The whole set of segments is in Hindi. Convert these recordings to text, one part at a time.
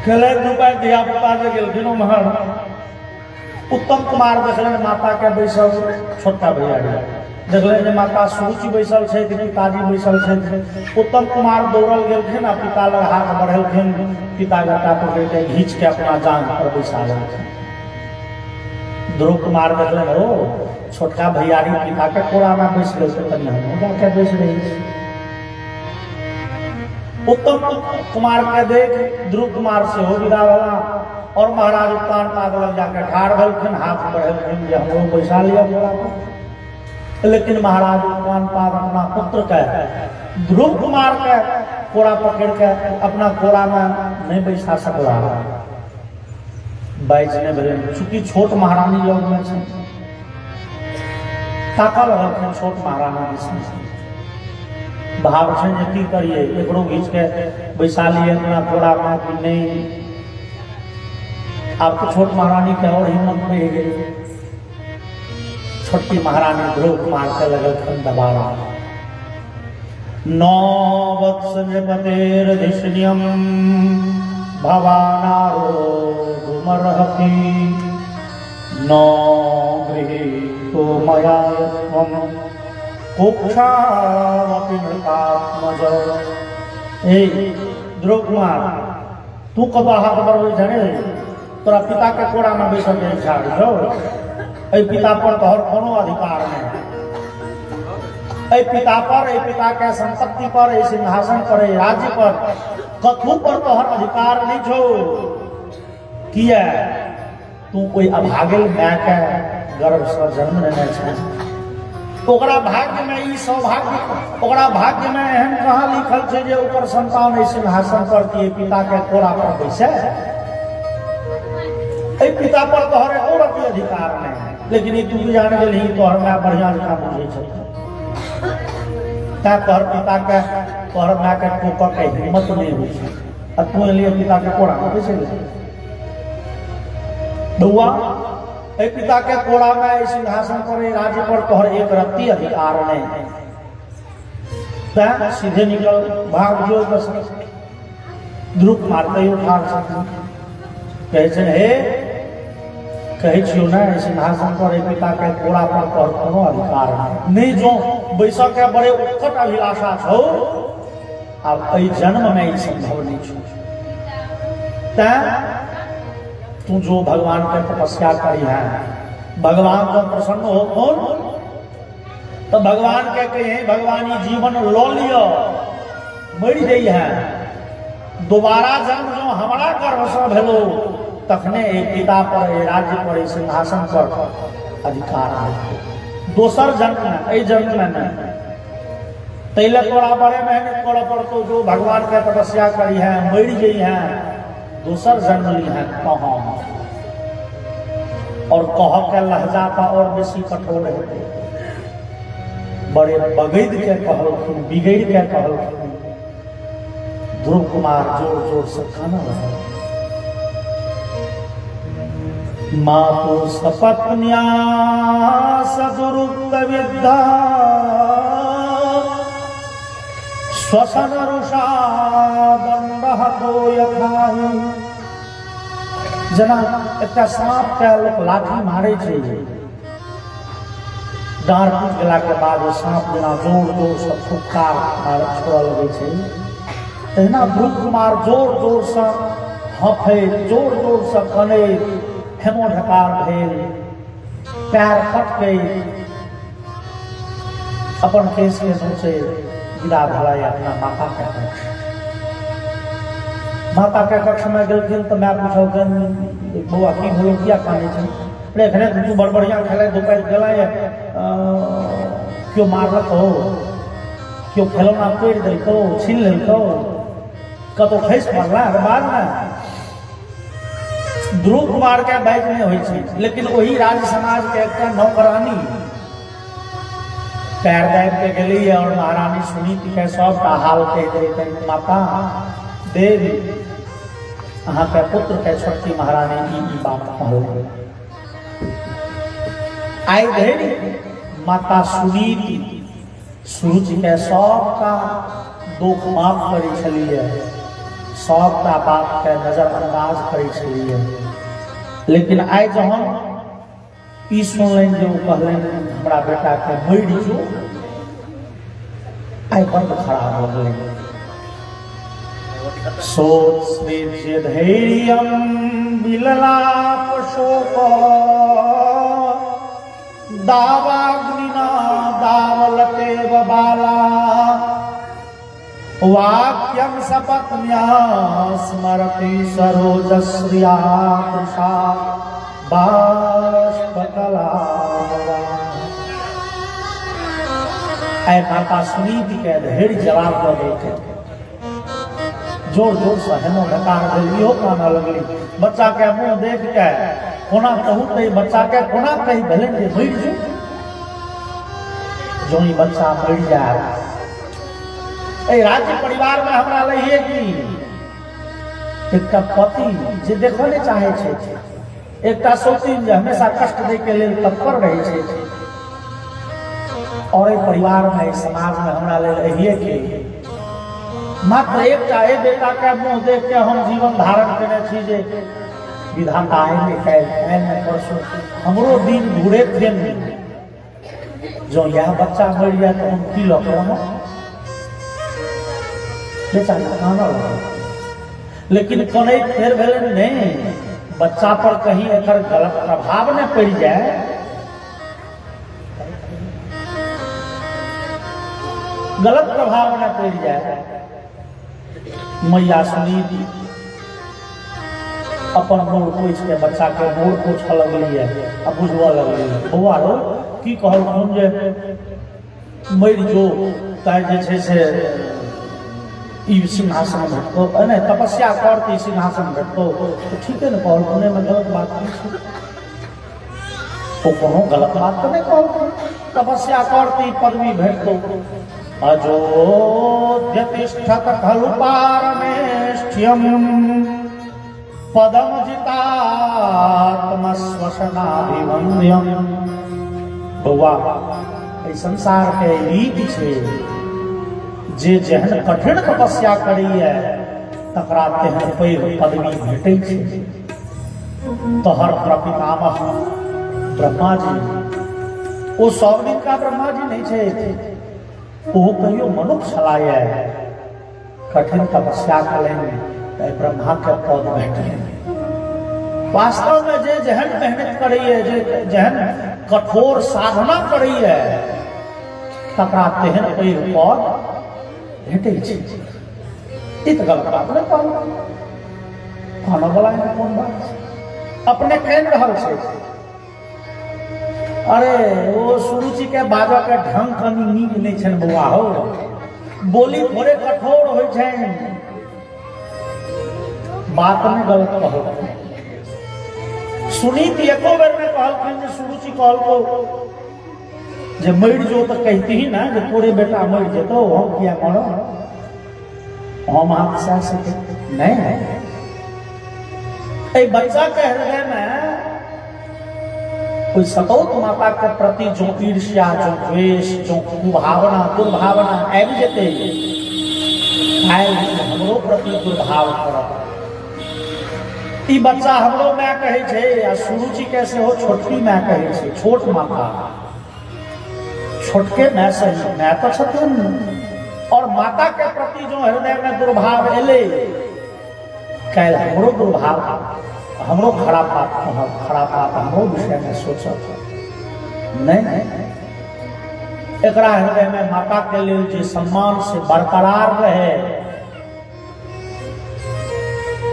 खेले धुपाय धिया पुता जे गेलखिन उम्हर उत्तम कुमार देखलन माता के बैसल छोटका भैयारी देखलन जे माता सुरुचि बैसल छै पिताजी बैसल छै। उत्तम कुमार दौड़ल गेलखिन आ पिता लग हाथ बढ़ेलखिन, पिता गटा पकड़ के घींच के अपना जांघ पर बैसा लेलखिन। ध्रुव कुमार देखलन ओ छोटका भैयारी पिता के कोड़ा में बैस गए तनी हम जाके बैस रही। उत्तम कुमार के देख ध्रुव कुमार से हो विदा होला और महाराज उत्तान पाद लग जाकर ठाड़ भेलखिन, हाथ बढ़ेलखिन जे हमरो बैसा लिया कोड़ा पर। लेकिन महाराज उत्तान पाद अपना पुत्र के ध्रुव कुमार के कोड़ा पकड़ के अपना कोड़ा में नहीं बैसा सकला, बैच नहीं भेल। चूंकि छोट महारानी लोग में छै ताका लगलखिन छोट महारानी दिस भाव छै जे की करिए एकरो घींच के बैसा लिए अपना कोड़ा में कि नहीं। अब तो छोट महारानी के और हिम्मत नहीं गई। छोटी महारानी ध्रुव कुमार के लगलखिन दबाड़ा। 9 वत्स नृपतेर्धिष्ण्यं भवानारोधुमर्हति न गृहीतो मया त्वं कुक्षामपि नृपात्मज। ए ध्रुव कुमार तू कब हाथ बढ़बै जाने तोरा पिता के कोड़ा में बैसल के इच्छा हो। ए पिता पर तोहर कोनो अधिकार नहीं। ए पिता पर, ए पिता के संपत्ति पर, ए सिंहासन पर, ए राज्य पर कथू पर तोहर अधिकार नहीं छो। किया तू कोई अभागिल माय के गर्भ से जन्म लेने छै। ओकरा भाग्य में ई सौभाग्य, ओकरा भाग्य में एहन कहाँ लिखल छै जे ओकर संतान ए सिंहासन पर कि पिता के कोड़ा पर बैसे। ए पिता पर तोहर और अति अधिकार नहीं। लेकिन तू जान गेली तोहर माय बढ़िया लिखा बुझे छै। तोहर पिता के तोहर माय के ठोकर के हिम्मत नहीं हुई छै। तू लिए पिता के कोड़ा में बैसे बउआ। ए पिता के कोड़ा में सिंहासन पर राज्य पर तोहर एक रत्ती अधिकार नहीं। सीधे निकल भाग जो बस। ध्रुव कुमार कहियो ठाड़ सकते कहे छै हे कहे छियो ना सिंहासन पर ए पिता के कोड़ा पर तोहर कोनो अधिकार नहीं। जो बैसा के बड़े उत्कट अभिलाषा छो अब ए जन्म में ई संभव नहीं छो। तू जो भगवान के तपस्या करी है भगवान तो प्रसन्न हो कौन तो भगवान के कहे भगवानी जीवन लो लियो मर गई है। दोबारा जन्म जो हमारा गर्भ से भेलो तखने एक पिता पर, ए राज्य पर, ए सिंहासन पर अधिकार है। दोसर जन्म में ए जन्म में नहीं। तैले तोरा बड़े मेहनत करे पड़तो जो भगवान के तपस्या करी है मर गई है दूसर जन्म ली है कहा। और कह के लहजा का और बेसी कठोर है। बड़े बगैद के कहलखिन, बिगड़ के कहलखिन। ध्रुव कुमार जोर जोर से खाना रहा। मातु सपत्न्या सदुरुक्त विद्या श्वसन रुषा दंडः तो यथाहि। जना एक सांप के लोग लाठी मारे छै डांर टूट गेला के बाद सांप जना जोर जोर से फुफकार छोड़ लगे छै। तहिना ध्रुव कुमार जोर जोर से हफे, जोर जोर से कने, हेमो ढकार भेल, पैर फट गई, अपन केस के सोचे विदा भलाई अपना माता के कक्ष। माता के कक्ष में गेलखिन तो मैं पूछलखिन बउआ की भेलो किया काने छै। अरे तू बड़ बढ़िया खेले दोपहर गेला क्यों मारलक हो, क्यों खिलौना तोड़ देलको, छीन लेलको, कतो खैस पड़ला बाद में। ध्रुव कुमार के बाइक में होई छै। लेकिन वही राज समाज के एक नौकरानी पैर दाब के गली और महारानी सुनीति के सबका हाल कह दे माता देवी अहाँ के पुत्र के छोटकी महारानी ई बात कहल। आई देवी माता सुनीति सूरज के सबका दुख माफ करी छलिए। सबटा बात के नजरअंदाज करै छलियै। लेकिन आइ जहन ई सुनलनि जे ओ कहलनि हमरा बेटा के मरि जो, आइ बड़ खराब हो गेलै। सोत्स्निज्य धैर्यं विललाप शोक दावाग्निना दावलतेव बाला वाक्यं सपत्न्या स्मरति सरोजश्रिया तृषा बाष्पकला। माता सुनीति के धैर्य जवाब दऽ देलकै, जोर जोर से हेनो नकार देलियो काना लगली। बच्चा के मुंह देख के कोना कहू ते बच्चा के कोना कही भले जे मरि जो, जो ई बच्चा मरि जाए। ए राज्य परिवार में हमरा लइए कि एकटा पति जे देखऽ नहि चाहे छै, एकटा सोचिन जे हमेशा कष्ट दै के लेल तत्पर रहै छै, और परिवार में समाज में हमरा लेल रहिए कि मात्र एकटा ए बेटा के मुंह देख के हम जीवन धारण केने छी जे विधाता आए काल्हि परसों हमरो दिन घूरे दिन जो यह बच्चा मर जाए तो हम की लऽ बेचारा काना लग। लेकिन कनै फेर भेलै नहीं, बच्चा पर कहीं एकर गलत प्रभाव न पड़ जाए, गलत प्रभाव न पड़ जाए। मैया सुनीति अपन मोड़ पोछ के बच्चा के मोड़ पोछ लगली है, अब बुझवा लगली है। बौआ रो की कहल हम जे मरि जो ताइ जे छै से ई सिंहासन भेटतो, नहीं तपस्या करती सिंहासन भेटतो, तो ठीक है ना कहल, कोने में गलत बात नहीं छै, तो कोनो गलत बात तो नहीं कहल। तपस्या करती पदवी भेटतो। अजोद्यतिष्ठत खलु पारमेष्ठ्यम् पदम जितात्मश्वसनाभिवन्द्यम्। बौआ एहि संसार के रीति छै जे जेहन कठिन तपस्या करैए तकरा तेहन पैघ पदवी भेटै छै। तोहर प्रपितामह ब्रह्मा जी, ओ सब दिन का ब्रह्मा जी नहीं छै, ओ कहियो मनुष्य छलाए, कठिन तपस्या करेंगे ब्रह्मा के पद भेटले। वास्तव में जे जहन मेहनत करिए, जे जहन कठोर साधना करिए तकरा तेहन पैघ पद भेटै छै। ई तऽ गलत बात नहि कहलहुँ, कहने वाला कोन बात छै, अपने कहि रहल छै। अरे वो सुरुचि के बाबा के ढंग कनी नीक नहीं छन बउआ हो, बोली थोड़े कठोर हो छै, बात में गलत कहल। सुनीति एको बेर में कहलखिन जे सुरुचि कहलको जे मरि जो तो कहती ही ना जे तोरे बेटा मरि जेतो, हम किया करो, हम आपसे सके नहीं। ए बच्चा के हृदय में कोई सतौत माता के प्रति जो ईर्ष्या, जो द्वेष, जो कुभावना दुर्भावना आबि जेतै, हमरो प्रति दुर्भाव करत। ई बच्चा हमरो माय कहै छै, आ सुरुचि कैसे हो छोटकी माय कहै छै, छोट माता छोटके माय से माय तो छथिन। और माता के प्रति जो हृदय में दुर्भाव एले, काल्हि हमरो दुर्भाव, हमरो खराब बात हमरो विषय में सोचत नहीं। एकरा हृदय में माता के लिए जे सम्मान से बरकरार रहे,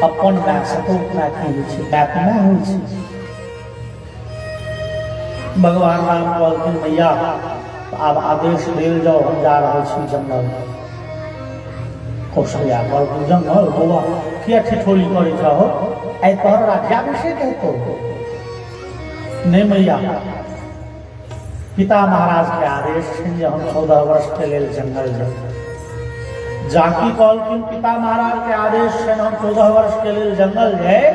अपन माय सतोत माय की होइ छै, बात नहीं होइ छै। भगवान राम कहलखिन मैया आब आदेश देल जाओ, हम जा रहल छी जंगल। कौशल्या कहलखिन जंगल बौआ किया ठिठोली करै छहो, आई तोहर राज्याभिषेक हेतौ। नहीं मैया, पिता महाराज के आदेश छनि जे हम 14 वर्ष के लेल जंगल जाऊ। जाकी कहलखिन पिता महाराज के आदेश छनि हम 14 वर्ष के लेल जंगल जाए,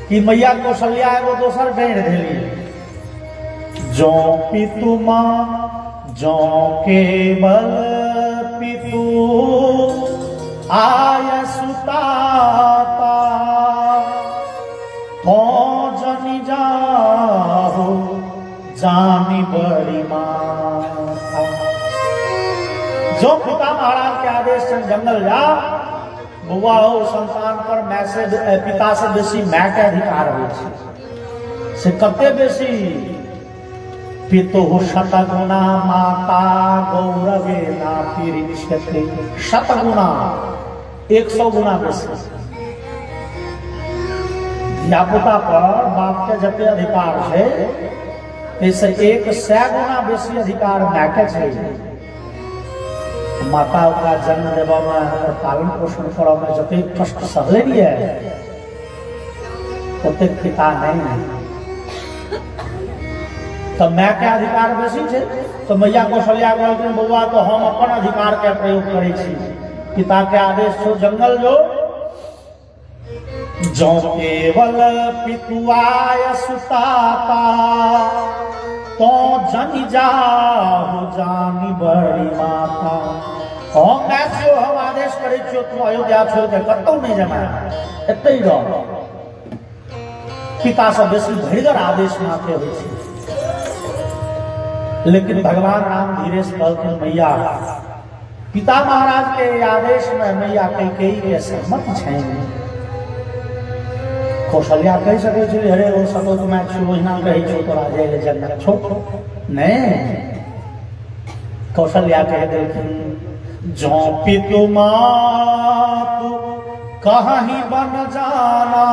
कि मैया कौशल्या एगो दोसर डाँढ़ धेली, जो पितु माँ जो केवल पितु आय सुताता तो जनी जाहो जानी बड़ी माता। जो पिता महाराज के आदेश से जंगल जा बउआ हो संतान पर मैसेज पिता से बेसी माय के अधिकार हो से कते बेसी। पितु शतगुणा माता गौरवे नातिरिच्यते। शतगुणा 100 गुना बेसी धियापुता पर बाप के जते अधिकार है ऐसे 100 गुना बेसी अधिकार माय के छै। माता का जन्म देवा में पालन पोषण करवा में जते कष्ट सहले है तते पिता नहीं। तो मैं के अधिकार बेसी छे तो मैया कौशल्या कहलखिन बउआ तो हम अपन अधिकार के प्रयोग करै छी। पिता के आदेश छो जंगल जो केवल पितुआय सुताता तो जनि जाहु जानी बड़ी माता। हम मैं छो हम आदेश करै छियो तू अयोध्या छोड़ के कतौ नहीं जाना एतै रह। पिता से बेसी भड़गर आदेश माथे होइ छै। लेकिन भगवान राम धीरे से कहलखिन मैया पिता महाराज के आदेश में मैया कैकेयी के सहमत छै। कौशल्या कह सकै छै अरे ओ सतो तो मैं योजना कही छो तोरा जे जन्नत छो नहीं। कौशल्या कह देलखिन जो पितु मातु कहीं बन जाना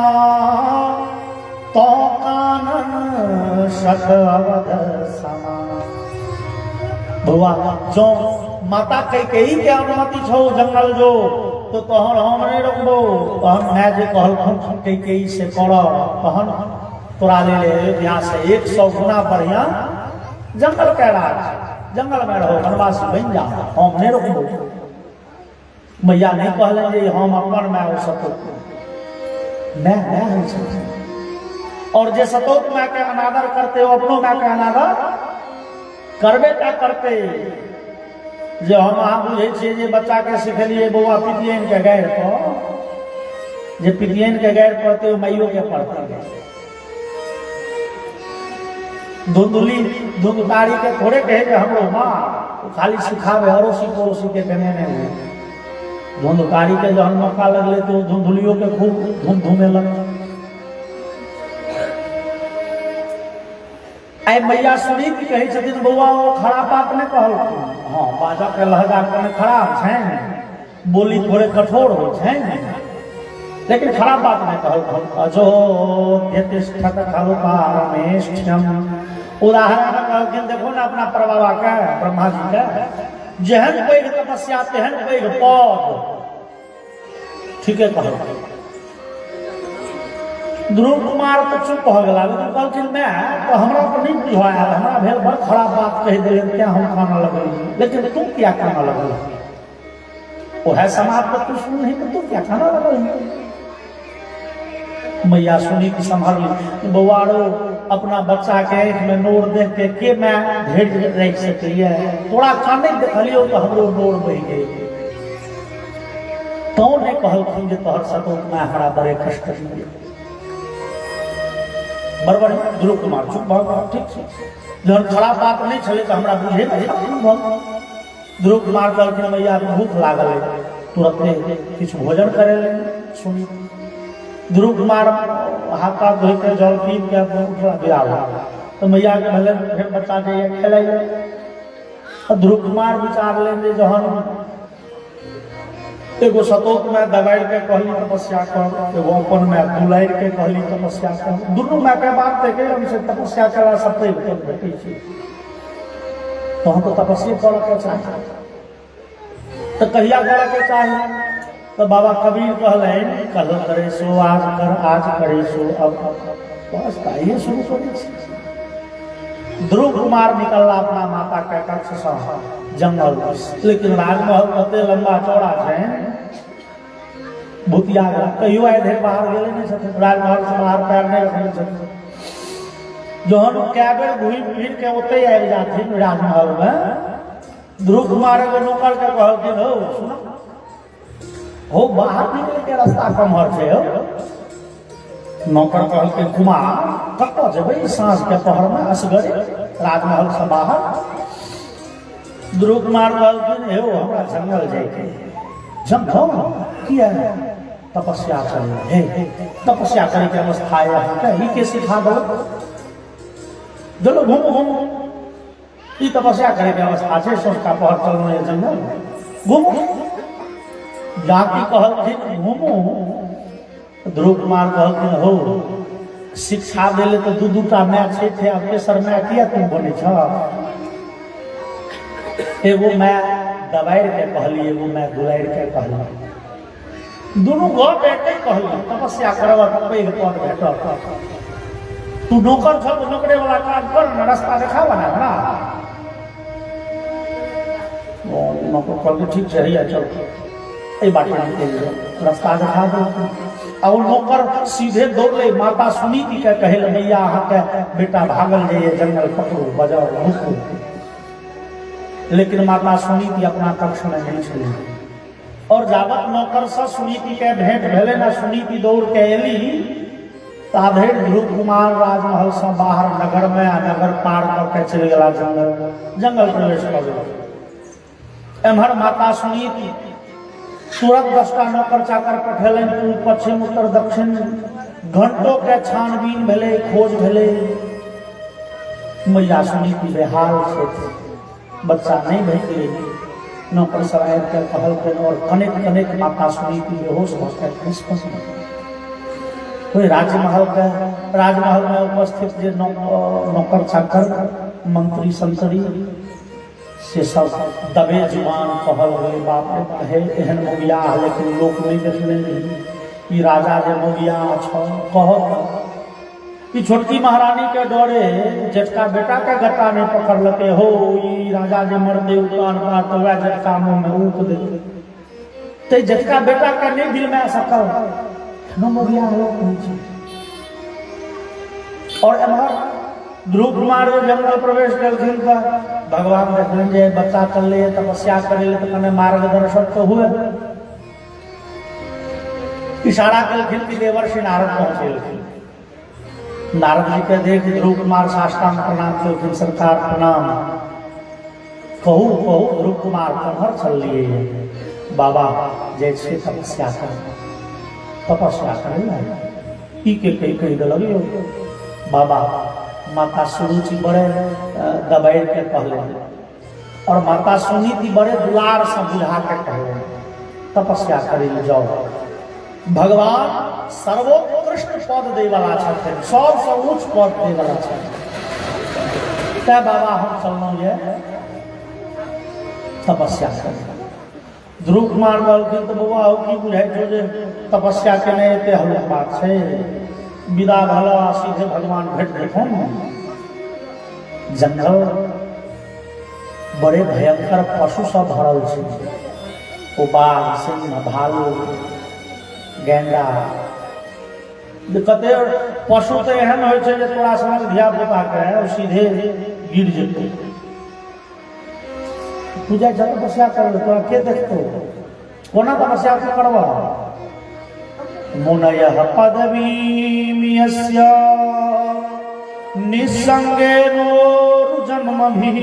तो कानन शत अवध समा। बउआ जो माता कैकेयी के अनुमति छो जंगल जो तो तहन हम नहीं रोकबो। तहन मैं जे कहलखिन कैकेयी से करो तहन तोरा ले अयोध्या से 100 गुना बढ़िया जंगल के राज जंगल में रहो वनवासी बन जा हम नहीं रोकबो। मैया नहीं कहले जे हम अपन मैं हो सतो मैं हो सतो। और जे सतोत मैं के अनादर करते हो अपनो मैं के अनादर करबे क्या करते। जो हम अहाँ बुझे छे जे बच्चा के सिखलिए बउआ पितियन के गैर पर जे पितियन के गैर पढ़ते हो माइयो के पढ़ते है। धुंधुकारी के थोड़े कहे कि हमरो माँ खाली सिखावे अड़ोसी पड़ोसी के कहने में हुए। धुंधुकारी के जहन मौका लगले तो धुंधुलियों के खूब धूम धूमे लग। आई मैया सुनी की कही छथिन बउआ वो खराब बात नहीं कहलखिन। हाँ बाजा के लहजा कने खराब छै बोली थोड़े कठोर हो छै लेकिन खराब बात नहीं कहलखिन। अजो यतिष्ठत खलु पारमेष्ठ्यम। उदाहरण कहलखिन देखो ना अपना परबाबा के ब्रह्मा जी के जेहन पैघ तपस्या तेहन पैघ पद ठीके कहलखिन। ध्रुव कुमार तो चुप हो गया लेकिन कहलखिन मैं तो हमरा तो नहीं बुझाया हमरा भेल बड़ खराब बात कह दिले क्या हम खाना लगल लेकिन तू क्या खाना लगल। वो है समाज पर तू सुन नहीं तो तू क्या खाना लगल। मैया सुनी की संभाल ली बउआरो अपना बच्चा के आंख में नोर देख के मैं ढेर रख सकिए थोड़ा काने देखलियो तो हमरो नोर बह गई। तो ने कहलखिन जे तोहर सतोत में हमरा बड़े कष्ट दिए। बरबर ध्रुव कुमार चुप भऽ ठीक छै जहन खराब बात नहीं छले तो हमरा बुझे ध्रुव कुमार कहलखिन मैया भूख लागल है तुरंते किछ भोजन करे ले सुनी। ध्रुव कुमार हाथ हाथ धोइ के जल पी के उठला गया तो मैया के भले फिर बच्चा जे खेलै। ध्रुव कुमार विचार ले जहन एगो सतोत में दबाड़ के कहली तपस्या कर एगो अपन में दुलाड़ के कहली तपस्या कर दुनू में के बात देखे हमसे तपस्या करा सब भेटे छी तो हम तो तपस्या करे के चाही तो कहिया करे के चाही। तो बाबा कबीर कहलेन कल करे सो आज करे सो अब बस ये शुरू करे। ध्रुव कुमार निकलला अपना माता के कक्ष से जंगल लेकिन राजमहल कते लंबा चौड़ा है भूतिया कहियो आए ढेर बाहर गेले नहीं सकते राजमहल से बाहर पैर नहीं रखने सकते। जो हम कै बेर घूम फिर के ओते आबि जाथिन राजमहल में ध्रुव कुमार एगो नौकर के कहलखिन हो सुनो हो बाहर निकले के रास्ता कमहर छे हो। नौकर कहल के कुमार कतऽ जेबै साँझ के पहर में असगरे राजमहल से बाहर। ध्रुव कुमार कहलखिन हे हमरा जंगल जाइके। जंगल किया तपस्या करे हे तपस्या करे के अवस्था है ही के सिखा दो चलो घूमो घूमो ई तपस्या करे के अवस्था है। सोचका पहर चलना है जंगल घूमो जाति कहलखिन घूमो। ध्रुव कुमार कहलखिन हो शिक्षा देले तो दू दूटा मैच थे अब तेसर मैच किया तुम बने छ। एगो मैं दबाइर के कहली एगो मैं गुलाइर के कहली दोनों घर बैठे कहली तपस्या करब पैघ पद भेटत। तू नौकर छ तो नौकरे वाला काम कर ना रास्ता देखावा ना नौकर कहल ठीक है भैया चल ए बाटे निकल रास्ता दिखा दो। और नौकर सीधे दौड़ ले माता सुनीति के कहल भैया अहाँ के बेटा भागल जाइए जंगल पकड़ो बजाओ रुको। लेकिन माता सुनीति अपना कक्ष में नहीं चली और जावत नौकर से सुनीति के भेंट भेले ना सुनीति दौड़ के एली ताधे ध्रुव कुमार राजमहल से बाहर नगर में नगर पार करके चल गया जंगल प्रवेश कर गया। एम्हर माता सुनीति तुरंत 10टा नौकर चाकर पठेलन पूर्व पश्चिम उत्तर दक्षिण घंटों के छानबीन भेले खोज भेले। मैया सुनीति बेहाल से बच्चा नहीं भेटले नौकर सराय के कहल के और कनेक कनेक माता सुनीति बेहोश होकर खसखस कोई राजमहल में उपस्थित जे नौकर चाकर मंत्री संतरी से सब दबे जुबान कहल गए बाप रे कहे एहन मोगिया लेकिन लोक नहीं देखने ई राजा जे मोगिया कह कि छोटकी महारानी के डरे जेठका बेटा के गट्टा नहीं पकड़ लते हो ई राजा जे मर दे उतान का तो वह जेठका मुंह में ऊक दे ते जेठका बेटा के नहीं दिल में सकल न मोगिया लोक नहीं। और एमहर ध्रुव कुमार जंगल प्रवेश कलखिन का भगवान देखलन जे बच्चा चल ले तपस्या करे ले तो कने मार्गदर्शन तो हुए। इशारा कलखिन कि देवर्षि नारद पहुंचे। नारद जी के देख ध्रुव कुमार साष्टांग प्रणाम कलखिन सरकार प्रणाम। कहू कहू ध्रुव कुमार कमहर चल लिए बाबा जैसे तपस्या करे ई के कही दिलगियो बाबा माता सुरुचि बड़े दबाइर के कहले और माता सुनीति बड़े दुलार से बुझा के कहले तपस्या करे जाओ। भगवान सर्वोत्कृष्ट पद दे वाला छथिन सबसे उच्च पद दे वाला छथिन ते बाबा हम चलना ये तपस्या करे। ध्रुव कुमार कहलखिन तो बाबा हो की बुझाई छो जे तपस्या केने एते हल्का बात छै विदा भला सीधे भगवान भेट देखन। जंगल बड़े भयंकर पशु सब भरल छै ओ बाघ सिंह भालू गेंडा कते पशु तो एहन होइ छै जे तोरा समझ धिया पुता के सीधे गिर जेतै पूजा जब तपस्या कर तोरा के देखतो कोना तपस्या करबा। मुनयः पदवीमियस्य निस्संगेनोर्जन्मभिः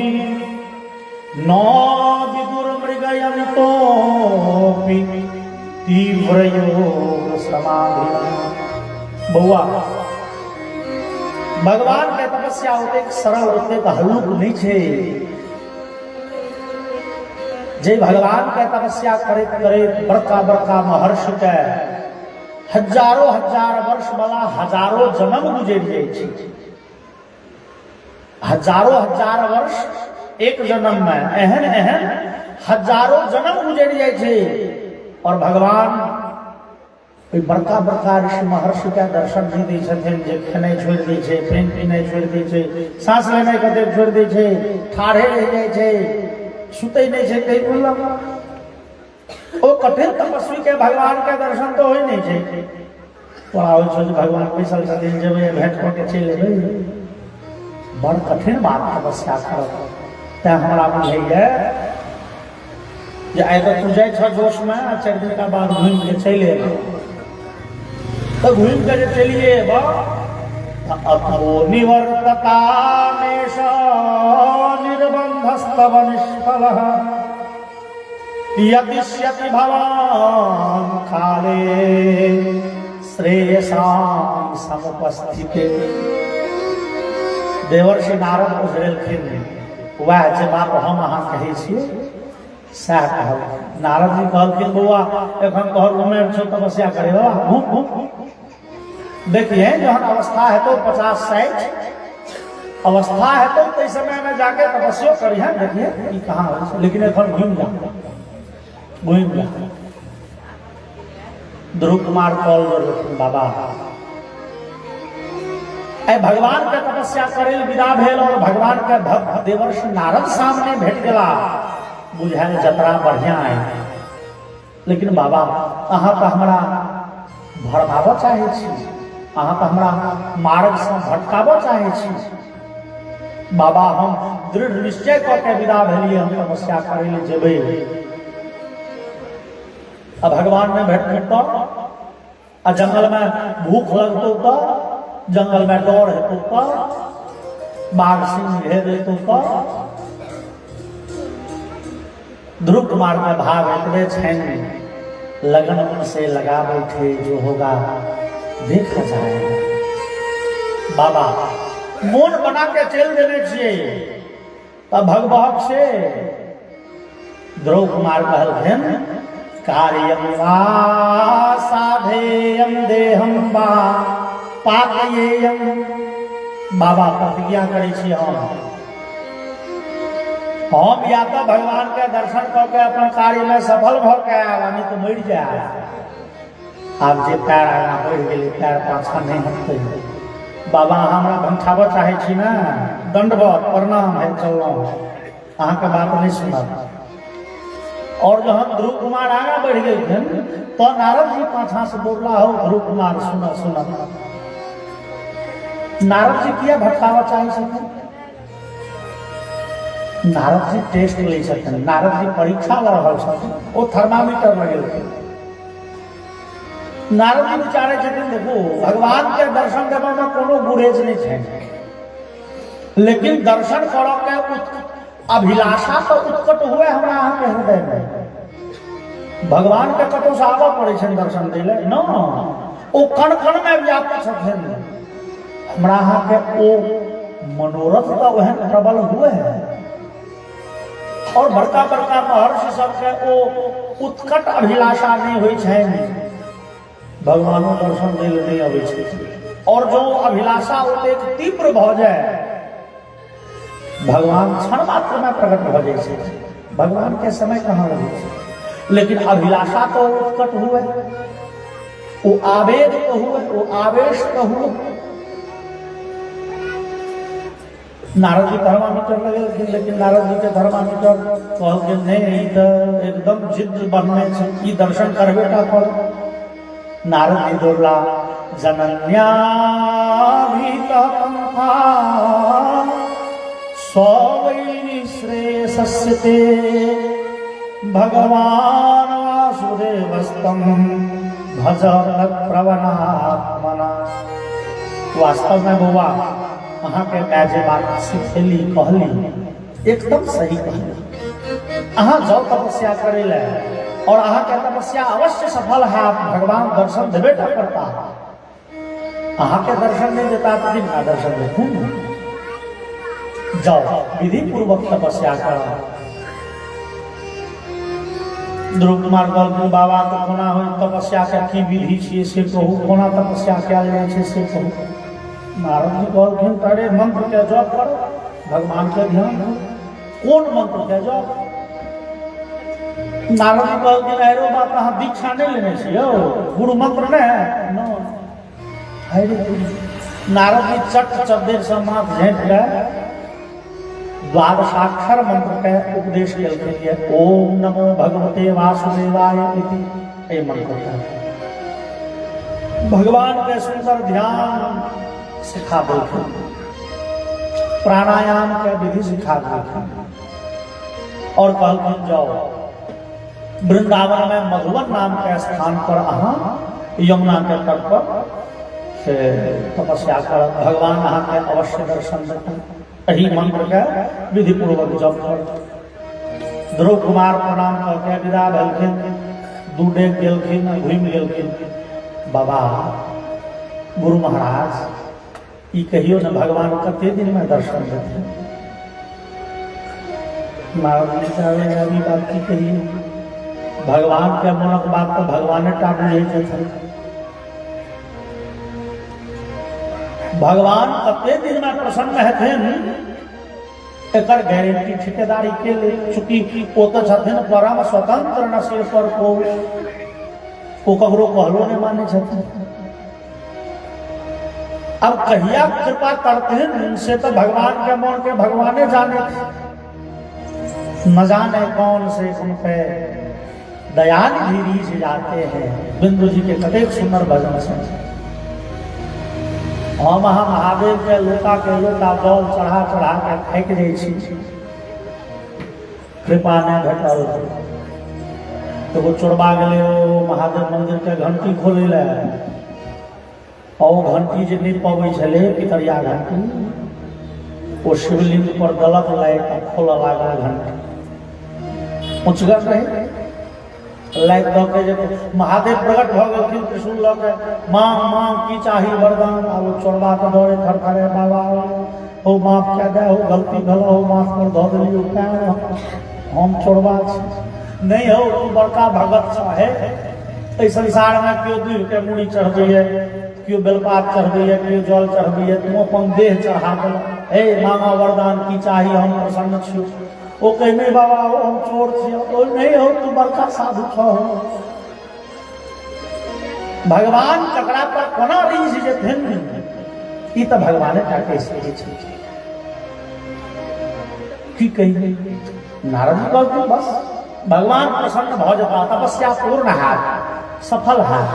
न विदुर्मृगयन्तोऽपि तीव्रयोगसमाधिना। बउआ भगवान के तपस्या होते सरल होते हल्लुक नहीं छे। जे भगवान के तपस्या करे करे बड़का बड़का महर्षि के हजारों हजार वर्ष वाला हजारों जन्म गुजर जाए। हजारों हजार वर्ष एक जन्म में एहन एहन हजारों जन्म गुजर जाए। और भगवान बड़का बड़का ऋषि महर्षि के दर्शन नहीं दै छथिन जे खेनाइ छोड़ि दै छै पानि पीनाइ छोड़ि दै छै सांस लेनाइ कते छोड़ि दै छै ठाढ़े रहि जाइ छै सुतै नहीं छै कहीं बोलल ओ कठिन तपस्वी के भगवान के दर्शन तो होई नहीं छै। तोरा होइ छै भगवान बैसल छथिन जेबै भेंट कऽ के चलि एबै बड़ कठिन बात तपस्या करब। तें हमरा बुझैया जे आइ तो तू जाइ छ जोश में 4 दिन का बाद घूम के चले तो घूम के जे चलिए अपो निवर्तता मेष निर्बंधस्तव निष्फलः यतिष्यति भवान् काले श्रेयसां समुपस्थिते। देवर्षि नारद गुजरेलखिन वह जे बात हम अहाँ कहै छियै सएह कहब। नारद जी कहलखिन बौआ एखन तोहर उमेर छौ तपस्या करे देखिए जहन अवस्था है तो 50-60 अवस्था है तो इस समय में जाके तपस्या करी है देखिए कि कहाँ हो। लेकिन एखन घूम जा ध्रुव कुमार कॉल बाबा भगवान के तपस्या करे विदा भेल और भगवान के भक्त देवर्षि नारद सामने भेट गेला बुझायल जतरा बढ़िया है। लेकिन बाबा अहाँ तो हमरा भड़काबऽ चाहे छी अहाँ तो हमरा मार्ग से भटकाबऽ चाहे छी। बाबा हम दृढ़ निश्चय कऽ के विदा भेलिए हम तपस्या करे ले जेबै। अब भगवान में भेट तो आ जंगल में भूख लगतो तो जंगल में डर हेतु तो बाघ सिंह घेर हेतु तो ध्रुव कुमार का भाग एतबे छन लगन से लगा बैठे जो होगा देखा जाएगा। बाबा मोन बना के चल देने चाहिए तब भगवान से ध्रुव कुमार कहलखिन कार्यम वा साधेयम देहम वा पातयेयम। बाबा प्रतिज्ञा करे छी हम या तो भगवान के दर्शन करके अपन कार्य में सफल भ के आब नहीं तो मर जाए। आब जे पैर आगा बढ़ गेलै पैर पाछा नहीं हटते। बाबा हमरा भंठाबऽ चाहे छी ना दंडवत प्रणाम है चलना अहाँ के बात नहीं सुनब। और जब ध्रुव कुमार आगा बढ़ गए तो नारद जी पाछा से बोला हो ध्रुव कुमार सुना सुना। नारद जी किया भटकावा चाहे सके नारद जी टेस्ट ले सकते नारद जी परीक्षा ल रहल छथिन ओ थर्मामीटर लगे। नारद जी विचारे छथिन देखो भगवान के दर्शन देबा में कोनो गुरेज नहीं है लेकिन दर्शन करऽ के अभिलाषा तो उत्कट हुए हमरा अहाँ के हृदय में। भगवान के कतौ से आबऽ पड़ै छै दर्शन दै ले न ओ कण कण में व्याप्त छथिन। हमरा अहाँ के ओ मनोरथ तो वह प्रबल हुए है और बड़का बड़का महर्षि सबके ओ उत्कट अभिलाषा नहीं होइ छै भगवानो दर्शन दै ले नहीं अबै छै। और जो अभिलाषा ओतेक तीव्र भ जाए भगवान क्षण मात्र में प्रकट हो जाए। भगवान के समय कहाँ लगे लेकिन अभिलाषा तो उत्कट हुए वो आवेग तो हुए वो आवेश तो हुए। नारद जी थर्मामीटर लगे लेकिन नारद जी के थर्मामीटर कहलखिन नहीं तो एकदम जिद्द बनने छै ई दर्शन करबे टा कर। नारद जी बोला जनन्या भीतपंथा सौवैरी श्रेयसस्यते भगवान वासुदेवस्तम भज प्रवणात्मना। वास्तव में बउआ अहाँ के मैं जे बात सिखेली कहली एकदम सही कहली। अहाँ जाओ तपस्या करे ले और अहाँ के तपस्या अवश्य सफल है भगवान दर्शन देबे टा करता। अहाँ के दर्शन नहीं देता तो दिन का दर्शन देखूं जाओ विधि पूर्वक तपस्या करो। ध्रुव कुमार कहलखिन बाबा तो कोना हो तपस्या के की विधि छियै से कहू कोना तपस्या कयल जाइ छै से कहू। नारद जी कहलखिन अरे मंत्र के जप करो भगवान के ध्यान करो। कौन मंत्र के जप? नारद जी कहलखिन अरे बात अहाँ दीक्षा नहीं लेने छियै गुरु मंत्र नहीं नारद जी चट चब्बेर से माथ झाँपि गए द्वादशाक्षर मंत्र के उपदेश केलखिन ओम नमो भगवते वासुदेवाय इति ए मंत्र भगवान के सुंदर ध्यान सिखा देलखिन प्राणायाम के विधि सिखा देलखिन और कहलखिन जाओ वृंदावन में मधुवन नाम के स्थान पर अहाँ यमुना के तट पर से तपस्या कर भगवान अहाँ के अवश्य दर्शन देते। यही मंत्र के विधि पूर्वक जप कर ध्रुव कुमार प्रणाम करके विदा भेलखिन। दू डेग गेलखिन, घूमि गेलखिन। बाबा गुरु महाराज ई कहियो न भगवान कते दिन में दर्शन देते। महाराज ने कहा अभी बात की कहिए, भगवान के मनक बात तो भगवान टा बुझे थे। भगवान कते दिन में प्रसन्न हेथिन एकर गारंटी ठेकेदारी के लिए, चूंकि वो तो छथिन परम स्वतंत्र न सिर पर को ककरो कहलो नहीं माने छथिन। अब कहिया कृपा करते हैं से तो भगवान के मन के भगवाने जाने, न जाने कौन से उन पे दयानिधि रीझ जाते हैं। बिंदु जी के कतेक सुंदर भजन से हम महादेव के लोटा जल चढ़ा चढ़ा के फेंक दै छी, कृपा ने भेटल तो वो चोरबा गए महादेव मंदिर के घंटी खोले ले, और घंटी जे नहीं पबै छले पितरिया घंटी, वो शिवलिंग पर गलत लाइट खोल लागल घंटी उचगर रहे लाइट दऽ के जे महादेव प्रकट भऽ गेलखिन त्रिशूल लऽ के, मांग मांग की चाही वरदान। आ वो चोरबा के दौड़े थरथरे, बाबा हो माफ कऽ दे, हो गलती भेल, हो माफ कर दऽ देलियो, हम चोरबा छी नहीं हो, तू बड़का भगत है। एहि संसार में केओ दूध के मूड़ी चढ़बैए, केओ बेलपात चढ़बैए, केओ जल चढ़बैए, तुम अपन देह चढ़ा देल। हे मांगा वरदान की चाही, हम प्रसन्न छी। वो कहे नहीं बाबा हम चोर छी, तो नहीं हो तू बड़का साधु छ। भगवान ककरा पर कोना रीझ जेथिन ई तो भगवाने टा कहि सकै छै। की कही नारद जी कहलखिन बस भगवान प्रसन्न भ जेता, तपस्या पूर्ण हैत, सफल हैत,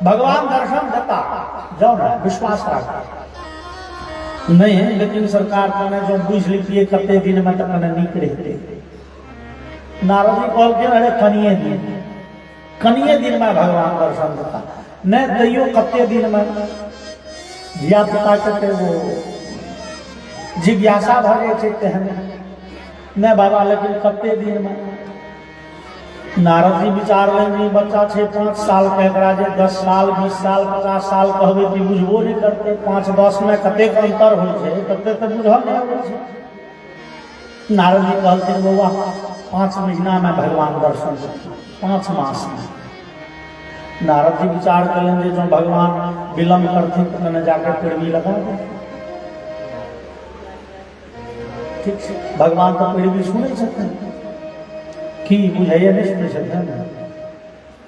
भगवान दर्शन देता, जाओ ना विश्वास रख। नहीं लेकिन सरकार कहने जो बुझ लीजिए कते दिन में तक नीक रहते। नारद जी कहलखिन अरे कनिए दिन में भगवान दर्शन देता, नहीं तैयो कते दिन में धिया पुता के वो जिज्ञासा भ जाए छै तेहन नहीं बाबा, लेकिन कते दिन में। नारद जी विचार लेंगे बच्चा छे 5 साल के, एकरा जे 10 साल 20 साल 50 साल कहबे कि बुझबो नहीं करते। 5-10 में कतेक अंतर हो छै, कते तो बुझल नहीं हो छै। नारद जी कहलखिन बौआ 5 महीना में भगवान दर्शन देते, 5 मास में। नारद जी विचार करेंगे जो भगवान विलम्ब करते तो मैंने जाकर पीढ़ी लगा दे। ठीक है, भगवान तो पीढ़ी सुने सकते की बुझाइए नहीं सुने छथिन।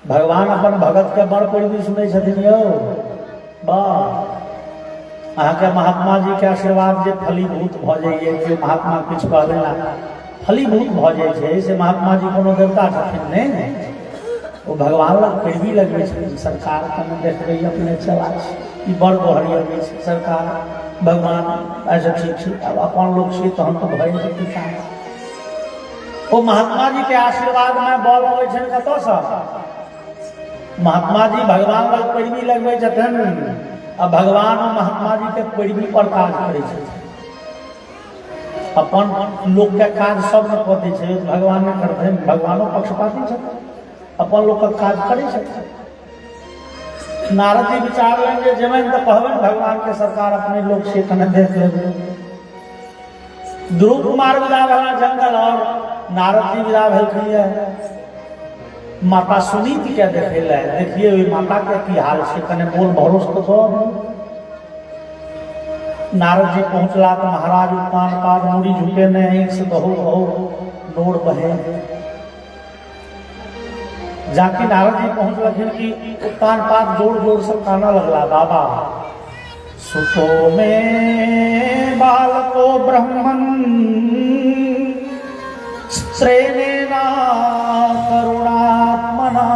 भगवान अपन भगत के बड़ पीढ़ी सुने छथिन यौ। अहाँ के महात्मा जी के आशीर्वाद जे फलीभूत भ जाइए कि महात्मा किछु कहबे ना फलीभूत भ जाए छै, से महात्मा जी कोनो देवता छथिन नहीं, वो भगवान लग पीढ़ी लगबे छथिन। सरकार कने देखबै अपने चला ई बड़ बहरिया छै सरकार, भगवान ऐसे ठीक छै, अब अपन लोग छी तो हम तो भय नहीं। वो महात्मा जी के आशीर्वाद में बल अबै छै कतौ से, महात्मा जी भगवान लग पैरवी लगबै छथिन, आ भगवान महात्मा जी के पैरवी पर काज करै छथिन। अपन लोग के काज सब न करै छै, भगवान ने करते, भगवानो पक्षपाती छथिन, अपन लोग के काज करै छथिन। नारद जी विचार लेंगे जमीन तो कहबे भगवान के सरकार अपने लोग से कने देख लेंगे। ध्रुव कुमार विदा भेल जंगल, और नारद जी विदा भेलखिन माता सुनीति के देखे ले। देखिए ओई माता के की हाल छै, कने बोल भरोस तो सब। नारद जी पहुंचला तो महाराज उत्तान पाद मुड़ी झुके ने, एक से बहुत नोर बहे। जाके नारद जी पहुंचलखिन कि उत्तान पाद जोर जोर से काना लगला, बाबा सुतो में बालको ब्रह्मन श्रेणेना करुणात्मना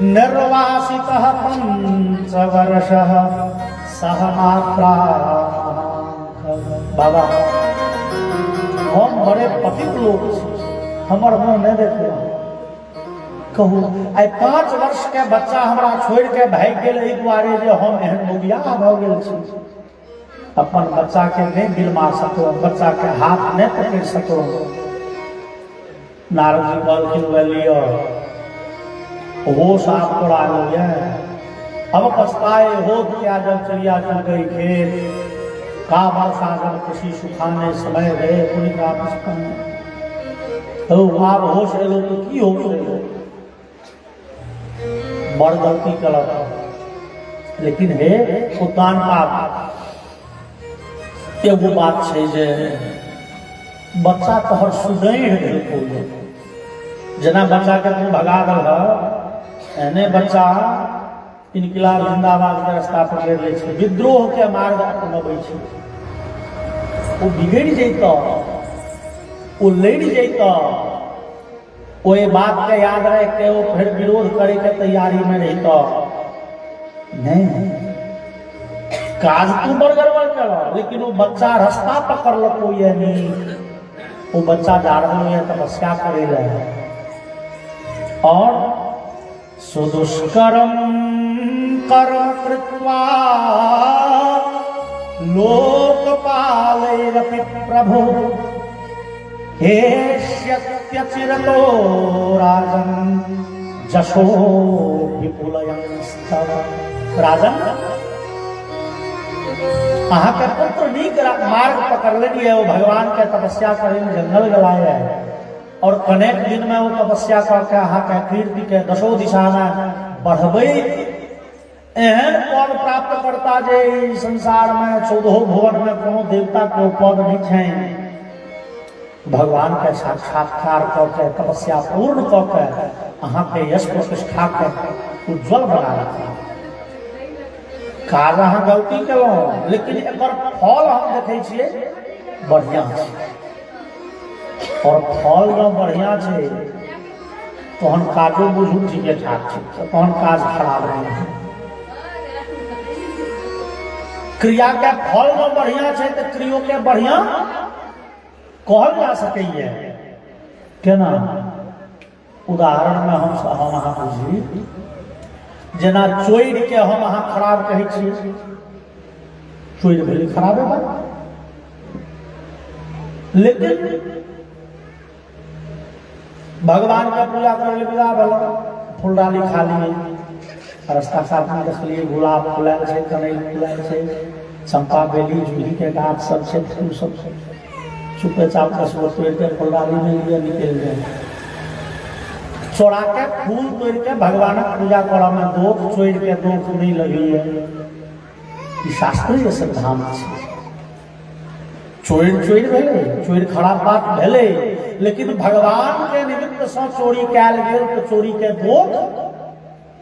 निर्वासितः 5 वर्षः सह मात्रा। बाबा हम बड़े पतित लोग, हमर मुँह नहीं देखो, कहू आई 5 वर्ष के बच्चा हमरा छोड़ के भाग गेल एहि दुआरे जे हम एहन मोगिया भ गेल छी, अपन बच्चा के नहीं दिल मार सको, बच्चा के हाथ नहीं पकड़ सको। नारद जी कहलखिन लियो होश आप उड़ा लो, अब पछताए हो क्या जब चिड़िया चल गई खेत, का वर्षा जब खुशी सुखाने समय गए पुण्य का पुष्पाने। तो आप होश एलो तो की होश एलो, बड़ गलती कलक। लेकिन हे उतान पाप एगो बात है जे बच्चा तोहर सुदैढ़ भेल कोई, जना बच्चा के तू भगा दल एने बच्चा इनकलाब जिंदाबाद के रास्ता पकड़ ले छै, विद्रोह के मार्ग अपनबै छै। वो बिगड़ जैतो, वो लड़ जैतो, ओए बात के याद रख के वो फिर विरोध करे के तैयारी में रहतो नहीं। काज तू बड़ गड़बड़ कर, लेकिन वो बच्चा रास्ता पकड़ लो ये नहीं, वो बच्चा जा रहा है तपस्या करे रहे। और सुदुष्करम कर्म कृत्वा लोकपालैरपि प्रभु हेष्यत्यचिरतो राजन् जशो विपुलयंस्तव। राजन अहाँ के पुत्र नीक मार्ग पकड़ लेनी है, वो भगवान के तपस्या करे जंगल गलाए है, और कनेक दिन में वो तपस्या करके अहाँ के कीर्ति के दशो दिशा में बढ़बे एहन पद प्राप्त करता जे संसार में 14 भुवन में कोनो देवता को पद नहीं है। भगवान के साक्षात्कार करके तपस्या पूर्ण करके अहाँ के यश प्रतिष्ठा के उज्जवल बना रखा। काज अहाँ गलती केलहुँ, लेकिन एकर फल हम देखै छियै बढ़िया छै, और फल जब बढ़िया छै तहन काजो बुझू ठीके ठाक छै, तहन काज खराब नहीं है। क्रिया के फल में बढ़िया है तो क्रियो के बढ़िया कहल जा सकैए। केना उदाहरण में हम अहाँ बुझी, जना चोर के हम अहाँ खराब कहै छी, चोर भेलै खराबे बात, लेकिन भगवान का पूजा कर विदा भेल, फूलडाली खाली रास्ता साथ में देखलिए गुलाब फुलाल छै, कनैल फुलाल छै, चंपा बेली जूही के गाछ सब छै, फूल सब छै, चुपे चाप कसो तोड़ के फुलडाली में लिए निकल गए। चोरा के फूल तोड़ के भगवान पूजा करऽ में दोख, चोर के दोख नहीं लगी है, ई शास्त्रीय सिद्धांत छै। चोर चोर भेलै, चोर खराब बात भेलै, लेकिन भगवान के निमित्त से चोरी कैल गेल तो चोरी के दोख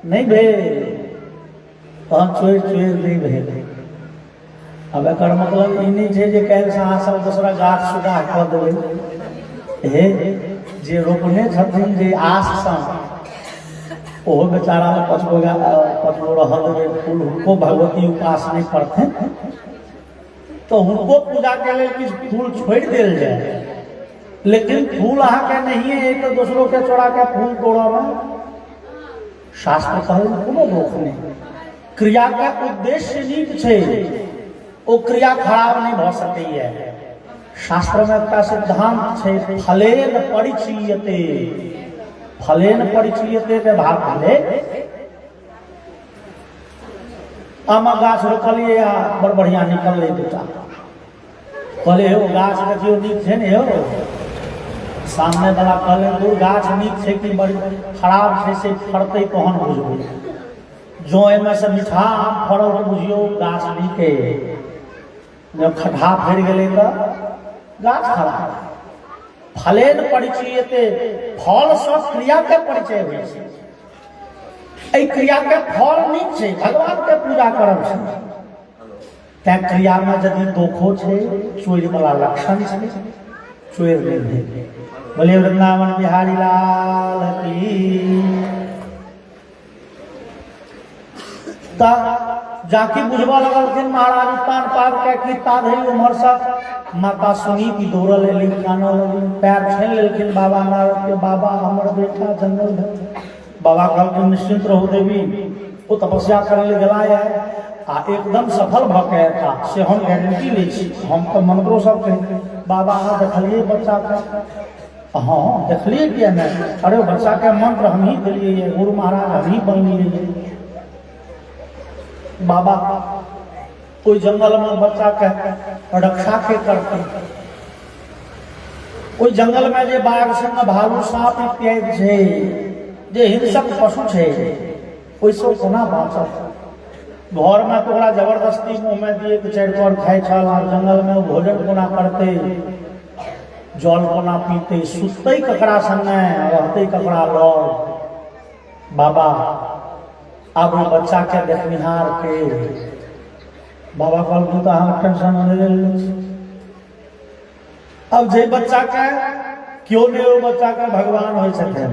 नहीं भेल, तहन चोर चोर नहीं भेल। अब एकर मतलब ई नहीं छै जे काल्हि से अहाँ सब दूसरा गाछ सुधा कऽ देबै। हे जे रोपने छथिन जे आस सँ, ओहो बेचारा में 5 गो रहल फूल, हुनको भगवती उपास नहीं करथिन तो हुनको पूजा के लिए किछु फूल छोड़ देल जाए, लेकिन फूल अहाँ के नहीं है तो दूसरों के चोरा के फूल तोड़ऽ में शास्त्र कहल कोनो दोष नहीं। क्रिया का उद्देश्य नीक छै, ओ क्रिया खराब नहीं भ सकैए। शास्त्र में एकटा सिद्धांत छै, फलेन परिचीयते। फलेन परिचीयते के भाव भेलै आम गाछ रोपलिए आ बड़ बढ़िया निकललै दूटा, कहले हो गाछ देखियो नीक छै ने, हो सामने वाला कहले दूर गाछ नीक छै कि बड़ी खराब छै से फड़तै तहन बुझबै। जो एहिमे से मीठा आम फड़ल तो बुझियो गाछ नीक है, जब खड्डा फड़ गेलै तो गाछ खराब। फलेन परिचयते, फल से क्रिया के परिचय होइ छै, एहि क्रिया के फल नीक छै, भगवान के पूजा करब छै, तैं क्रिया में यदि दोखो छै, चोर वाला लक्षण छै, चोर नहीं भेल। बोले वृंदावन बिहारी लाल की। जाकी बुझबा लगलखिन महाराज तान पार के की ताधरी उमर से माता सुनी की दौड़ल एली, कानऽ लगी, पैर छीन लेलखिन बाबा नारद के, बाबा हमर बेटा जंगल बाबा कहलखिन निश्चिंत रहो देवी, वो तपस्या करे ले गेला है आ एकदम सफल भ के था से हम गारंटी ले छी। हम तो मंत्रो सब कहे बाबा अहाँ देखलिए बच्चा के, हाँ देखलिए किया नहीं, अरे बच्चा के मंत्र हम ही दिलिए, गुरु महाराज हम ही बनिए। बाबा कोई जंगल में बच्चा के रक्षा के करते, कोई जंगल में जे बाघ संग भालू साप इत्यादि छे जे हिंसक पशु छे ओइसो कोना बाँचत। घर में तो ओकरा जबरदस्ती मुँह में दिए के चारि पर खाए छल, जंगल में भोजन कोना करते, जल कोना पीते, सुतते ककरा संगे रहते ककरा लग। बाबा अब वो बच्चा के देखनिहार के बाबा कहलखिन तो अहाँ टेंशन ले ली। अब जे बच्चा के क्यों नहीं वो बच्चा के भगवान हो सके,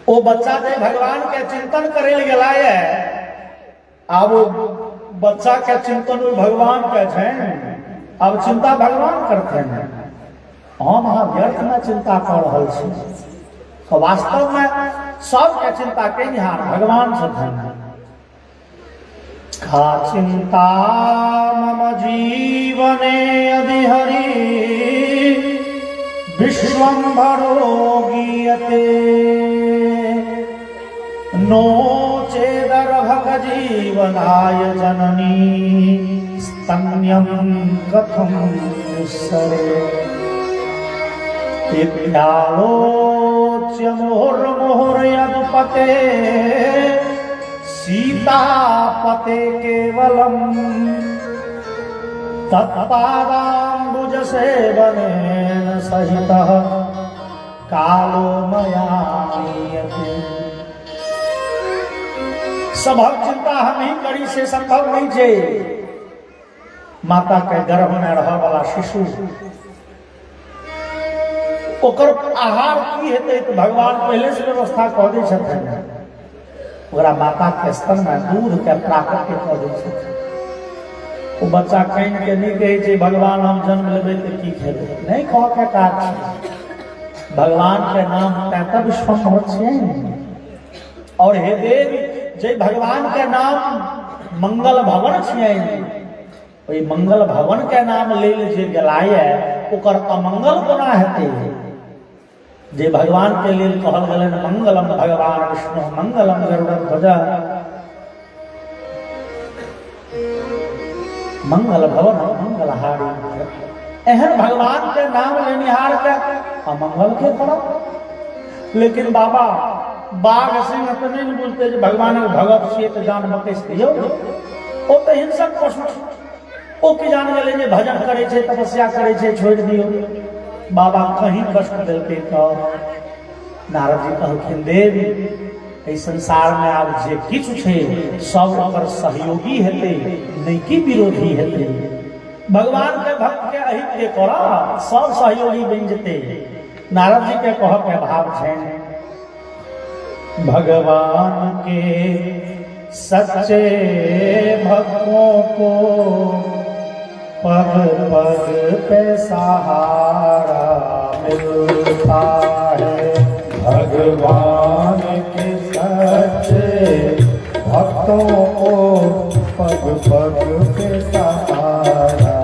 वो बच्चा जे भगवान के चिंतन करे ले गेला है, अब बच्चा के चिंतन भगवान के छे, अब चिंता भगवान करते हैं, हम अहाँ व्यर्थ में चिंता कर रहल छी। तो वास्तव में सबके चिंता के निहार भगवान छथिन। खा चिंता मम जीवने अधिहरि विश्वम्भरो गीयते, नो चेदर्भक जीवनाय जननी स्तन्यं कथं निस्सरे। इत्यालोच्य मुहुर्मुहुर्यदुपते सीतापते केवलम् तत्पादाम्बुज सेवनेन सहितः कालो मया नीयते। सभक चिंता हम ही करी से संभव नहीं छे। माता के गर्भ में रह वाला शिशु ओकर आहार की हेतै तो भगवान पहले से व्यवस्था कऽ दै छथिन। ओकरा माता के स्तन में दूध के प्राकृतिक कऽ दै छथिन। वो बच्चा कान के नहीं कहे छे भगवान हम जन्म लेबै तो की खेबै, नहीं कह के काज छै। भगवान के नाम तैं विश्वम्भर छियै। और हे देव जे भगवान के नाम मंगल भवन छियै, ओइ मंगल भवन के नाम लेल जे गेलाय ओकर अमंगल कोना हेतै। जे भगवान के लेल कहल गेलन मंगलम भगवान विष्णु मंगलम गरुड़ध्वज, मंगल भवन मंगलहारी। एहन भगवान के नाम लेनिहार के अमंगल के करब। लेकिन बाबा बाघ सिंह तो नहीं बुझते जे भगवान के भगत छियै तो जान बकैस दियौ, ओ तो हिंसक पशु छै। ओ की जान गेलै जे भजन करे छै तपस्या करे छै छोड़ दियौ। बाबा कहीं कष्ट देलकै तो नारद जी कहलखिन देव एहि संसार में आब जे किछु छै सब ओकर सहयोगी हेतै, नहीं कि विरोधी हेतै। भगवान के भक्त के अहित के करा सब सहयोगी बन जेतै। नारद जी के कह के भाव छनि भगवान के सच्चे भक्तों को पग पग पे सहारा मिलता है। भगवान के सच्चे भक्तों को पग पग पे सहारा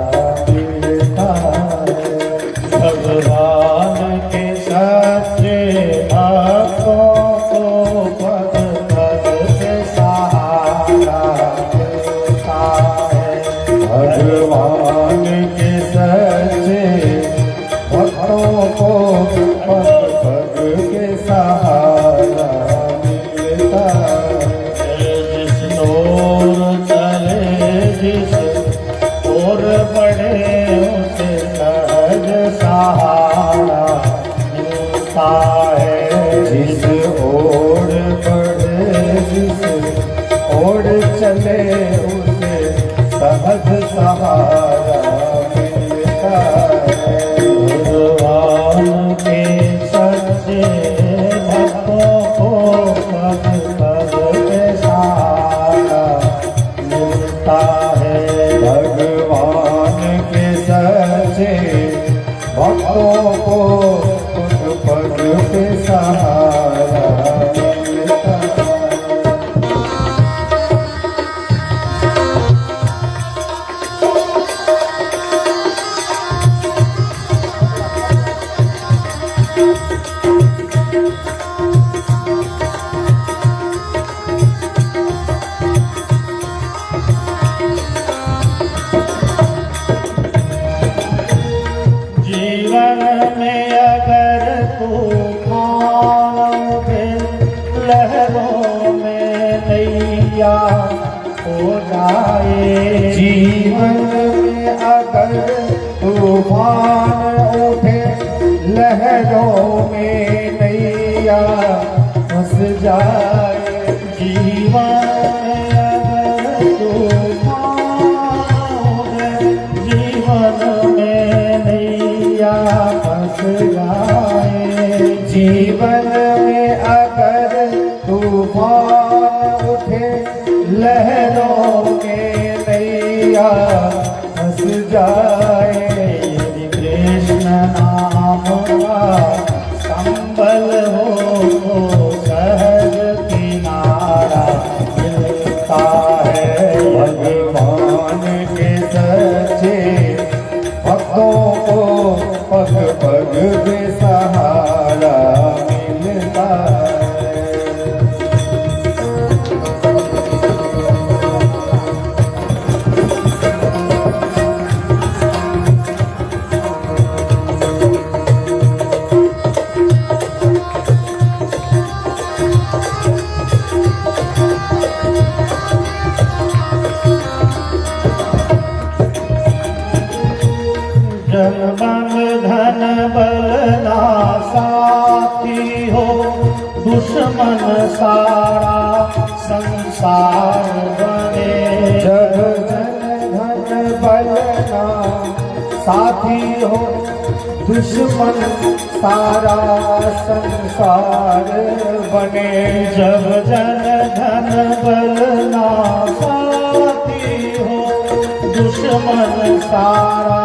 मिलता है। भगवान के सच्चे भक्तों भगवान के सच्चे भक्तों को पग पग के सहारा मिलता है। जिस ओर चले जिस ओर बढ़े उसे सहज सहारा मिलता है। जिस ओर बढ़े जिस ओर चले उसे सहज सहारा मिलता है। भगवान के सच्चे भक्तों को पग पग पे सहारा मिलता है। भगवान के सच्चे भक्तों को पग पग पे सहारा हो जाए। जीवन में अगर तूफान उठे लहरों में नैया फंस जाए। जीवन में अगर तूफान उठे, जीवन में नैया फंस जाए। जीवन में अगर तूफान उठे लहरों में नैया फंस जाए। यदि कृष्ण नाम का संबल हो तो सहज किनारा मिलता है। भगवान के सच्चे भक्तों को पग पग में सहारा मिलता है। जन बन धन बल ना साथी हो, दुश्मन सारा संसार बने। जब जन धन बल ना साथी हो, दुश्मन सारा संसार बने। जब जन धन बल ना साथी हो, दुश्मन सारा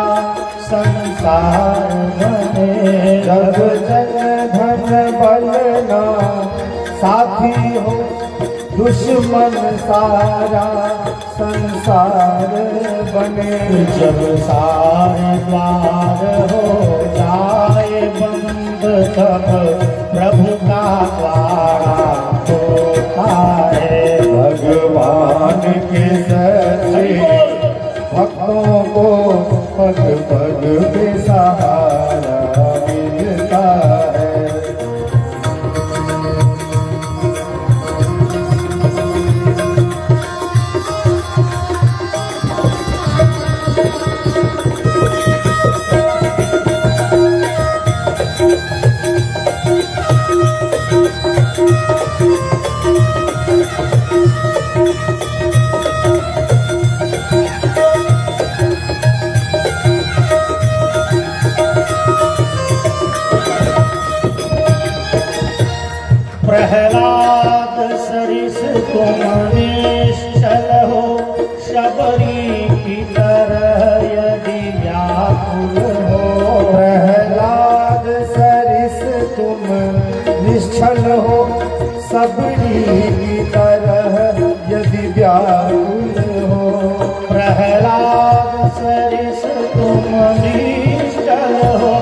संसार बने। जब जन धन बल ना साथी हो, दुश्मन सारा संसार बने। जब सारे द्वार हो जाए बंद, तब प्रभु का द्वारा होता है। भगवान के सच्चे भक्तों को पग पग पे सहारा मिलता है। प्रहलाद सरिस तुम निश्चल हो, शबरी की तरह यदि व्याकुल हो। प्रहलाद सरिस तुम निश्चल हो, सबरी की तरह यदि व्याकुल हो। प्रहलाद सरिस तुम निश्चल हो,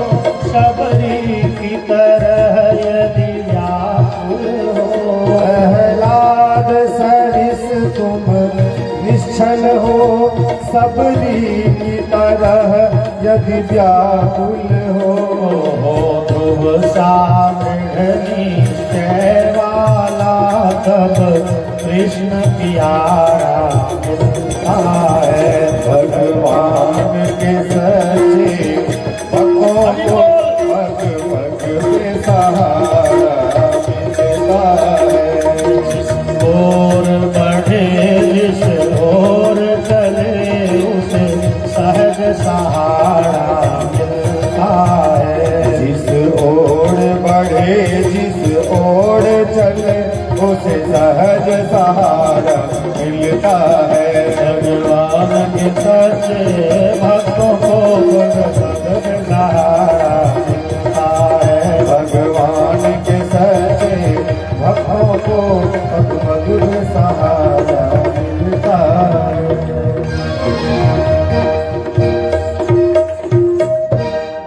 शबरी की तरह यदि व्याकुल हो। प्रहलाद सरिस तुम निश्चल हो, सबरी की तरह यदि व्याकुल हो। ध्रुव सा दृढ़ निश्चय वाला, तब कृष्ण प्यारा मिलता है। भगवान के सच्चे भक्तों को पग पग पे सहारा मिलता है। जिस ओर बढ़े जिस ओर चले, उसे सहज सहारा मिलता है। जिस ओर बढ़े जिस ओर चले, उसे सहज सहारा मिलता है। भगवान के सच्चे भक्तों को पग पग में सहारा मिलता है। भगवान के सच्चे भक्तों को पग पग में सहारा मिलता है।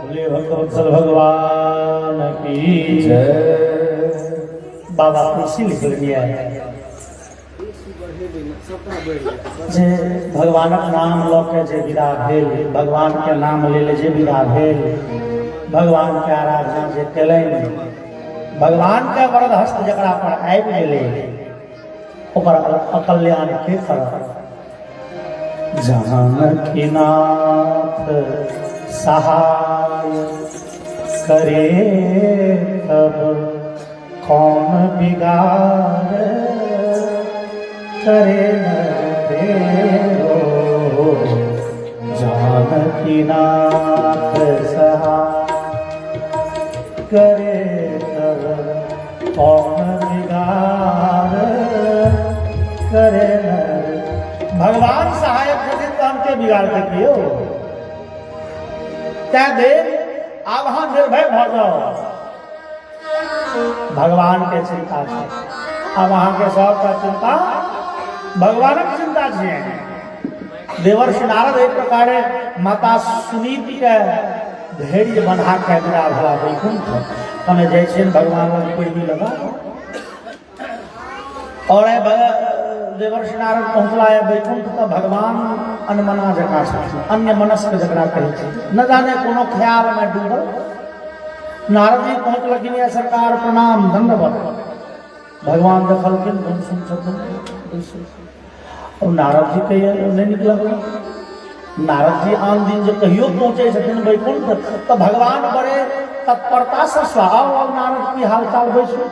बोलिए भक्तवत्सल भगवान की जय। बाबा तुलसी लिख लिया है जे भगवानक नाम लऽ के जे विदा भेल, भगवान के नाम ले ले जे विदा भेल, भगवान के आराधना जे कयलनि, भगवान के वरद हस्त जकरा पर आबि गेलै, अकल्याण के कर जानकीनाथ सहाय करे तब कौन बिगाड़ करे न तेरो जानकीनाथ सहाय करे तब कौन बिगाड़ करे न। भगवान सहायक करते तो हम के बिगाड़ सकते हो क्या दे आप वहां निर्भय हो जाओ। भगवान के चिंता है अब वहां के सब का चिंता भगवान की चिंता है। देवर्षि नारद एक प्रकार माता सुनीति के धैर्य बना के मेरा भला वैकुंठ तमें जैसे भगवान कोई भी लगा और देवर्षि नारद पहुंचला है वैकुंठ तो भगवान अनमना जका अन्य मनस्क जकरा कहे न जाने कोनो ख्याल में डूबल। नारद जी पहुंचलखिन है सरकार प्रणाम दंडवत भगवान देखलखिन गुण सुन छथिन और नारद जी के नहीं निकल। नारद जी आन दिन जो कहियो पहुंचे छथिन वैकुंठ तो भगवान बड़े तत्परता से स्वाभाव और नारद की हालचाल बैसो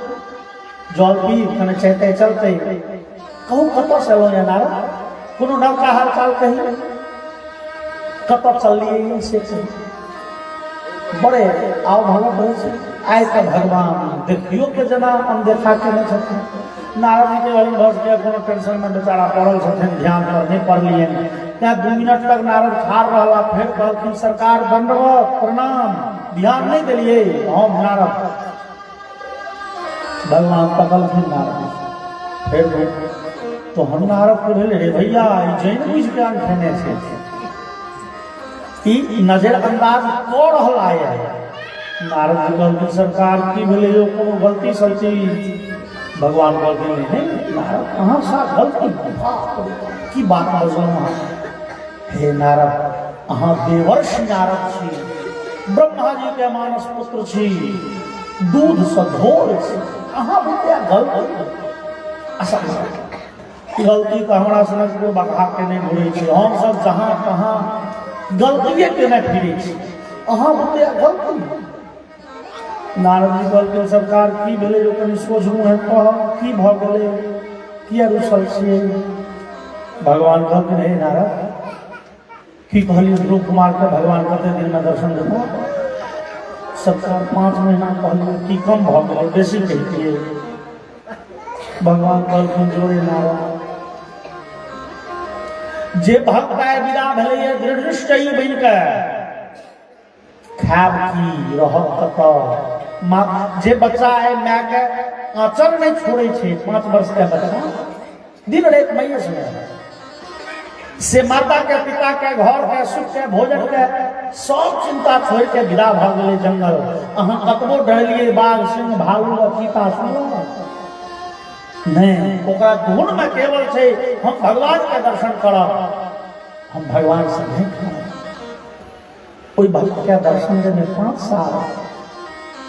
जल पी कने चलते चलते कहूँ कत से या नारद कोनो नव का हालचाल कही कत चलिए से बड़े आओ भगत बड़े आए तो भगवान देखियो के जना हम देखा के न छथिन। नारद जी के वही बस के कोनो टेंशन में बेचारा पड़ल छथिन ध्यान पर नहीं पड़ लिए क्या 2 मिनट तक नारद ठाड़ रहा फिर कहलखिन सरकार दंडवत प्रणाम ध्यान नहीं दिलिए हम नारद भगवान पकड़लखिन नारद फिर तो हम नारद को भेले रे भैया जैन बुझ के अनखेने छे नजरअंदाज कर रहा है। नारद जी कहलखिन सरकार की भेले यो कोनो गलती सलती भगवान कहलखिन नहीं नारद अहाँ सा गलती की बात बजलहुँ हे नारद अहाँ देवर्षि नारद छी ब्रह्मा जी के मानस पुत्र छी दूध से धोर छी अहाँ बुझिया गलती गलती तो हमारा सनक को बका के नहीं घुरे छी हम सब जहाँ तहाँ गलतिये के नहीं फिरे छी अहाँ बुझिया गलती। नारद जी कहलखिन सरकार की भेले जो कनि सोझू है कह की भ गेले किया रुसल छियै। भगवान कहलखिन हे नारद की कहलिए ध्रुव कुमार के भगवान कते दिन में दर्शन देता सरकार 5 महीना कहलिए की कम भ गेले बेसी कहिए। भगवान कहलखिन जोरे नारद जे भक्त आय विदा भेले दृढ़ निश्चयी बन के खाब की रहत कत जे बच्चा है माय के आंचल नहीं छोड़े छे 5 वर्ष के बच्चा दिन रात मैये से माता के पिता के घर के सुख के भोजन के सब चिंता छोड़ के विदा भ गेले जंगल। अहाँ कतबो डरलिए बाघ सिंह भालू और चीता सुनो नहीं ओकरा धुन में केवल छे हम भगवान के दर्शन करब हम भगवान से नहीं कोई भक्त के दर्शन देने 5 साल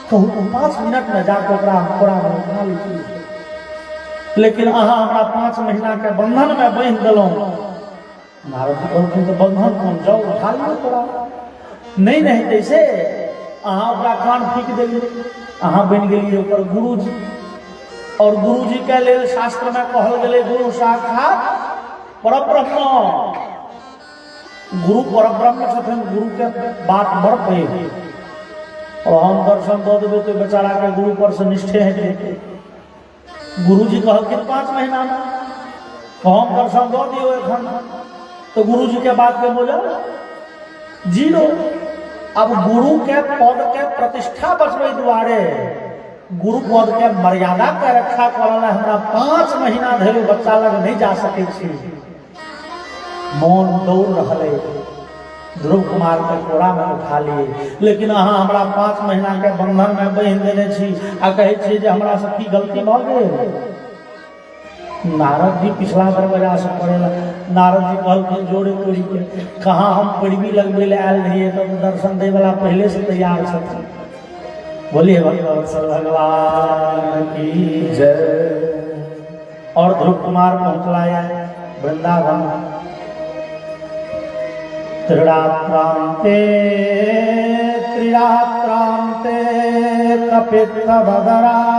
कहूँ तो 5 मिनट में जाकर कोड़ा में उठा लीजिए लेकिन अहाँ हमरा 5 महीना के बंधन में बांध दिलौं। नारद जी कहलखिन तो बंधन कौन जाओ उठा लियो कोड़ा नहीं नहीं जैसे अहाँ ओकरा कान फीक देलिए अहाँ बन गेलिए ओकर गुरुजी और गुरुजी के लेल शास्त्र में कहल गेले गुरु साक्षात परब्रह्म गुरु परब्रह्म छथिन गुरु के बात बड़ पैघ और हम दर्शन दो देवे तो बेचारा के गुरु पर से निष्ठे है गुरु जी कहलखिन 5 महीना में तो हम दर्शन दो दियो एखन तो गुरु जी के बात के बोझल 0। अब गुरु के पद के प्रतिष्ठा बचबे दुआरे गुरु पद के मर्यादा के रक्षा करल हमरा 5 महीना धरि बच्चा लग नहीं जा सके छी मौन दौड़ रहले ध्रुव कुमार के कोड़ा में उठा लिए लेकिन अहाँ हमरा 5 महीना के बंधन में बांध देने छी आ कहे छी जे हमरा से की गलती भ गेल। नारद जी पिछला दरवाजा से पड़ेला नारद जी कहलखिन जोड़े तोड़ी के कहाँ हम पैरवी लगबे ले आयल रहिए तो दर्शन दे वाला पहले से तैयार छथिन। बोलिए भगवान की जय। और ध्रुव कुमार पहुंचलाया वृंदावन। त्रिरात्रांते कपित्थभद्रासनः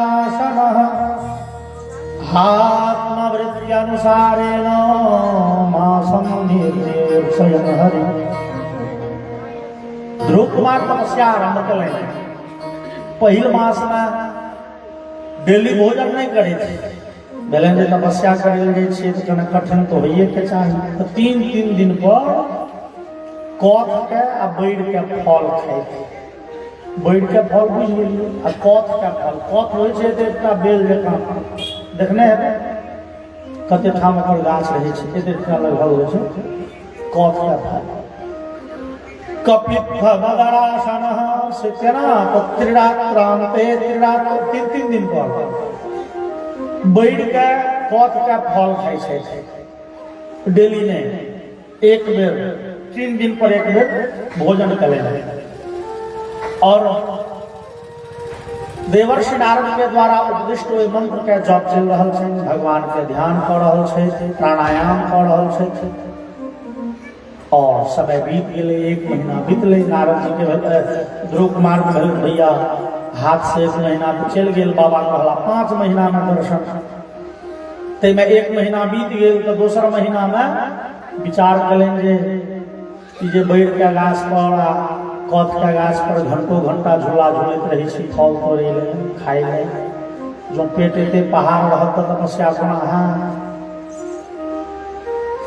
आत्मवृत्त्यनुसारेण मासं निर्देशयन् हरि। ध्रुव कुमार तपस्या आरंभ करें। पहिल मास में डेली भोजन नहीं करे थे। बेलन जे तपस्या करे छे तो कने कठिन तो होइए के चाहिए। तो 3 दिन पर कथ के आ बैर के फल खाए थे। बैर के फल बुझ गेलिए आ कथ के फल। कथ होय छे त एकटा बेल जकां देखने हेबै कते ठाम ओकर गाछ रहै छै एते लगभग होय छै कथ के फल। कपित्थभद्रासनः से केना तो त्रिरात्रांते 3 दिन पर बैर के कथ के फल खाय छै। डेली नहीं एक बेर 3 दिन पर एक बेर भोजन करें। और देवर्षि नारद के द्वारा उपदिष्ट ओहि मंत्र के जप चल रहा है। भगवान के ध्यान कर रहा है, प्राणायाम कर रहा है। और समय बीत गए। 1 महीना बीतले। नारद जी के ध्रुव कुमार के भैया हाथ से 1 महीना चल गए। बाबा कहला 5 महीना में दर्शन। ते में 1 महीना बीत गए तो दोसर महीना में विचार करेंगे कि जे बैर के गाछ पर कथ के गाछ पर घंटों घंटा झूला झूलत रही छी फल तोड़े ले खाए ले। जो पेट एते पहाड़ रहत तपस्या कोना। हाँ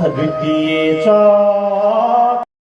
विद्ये च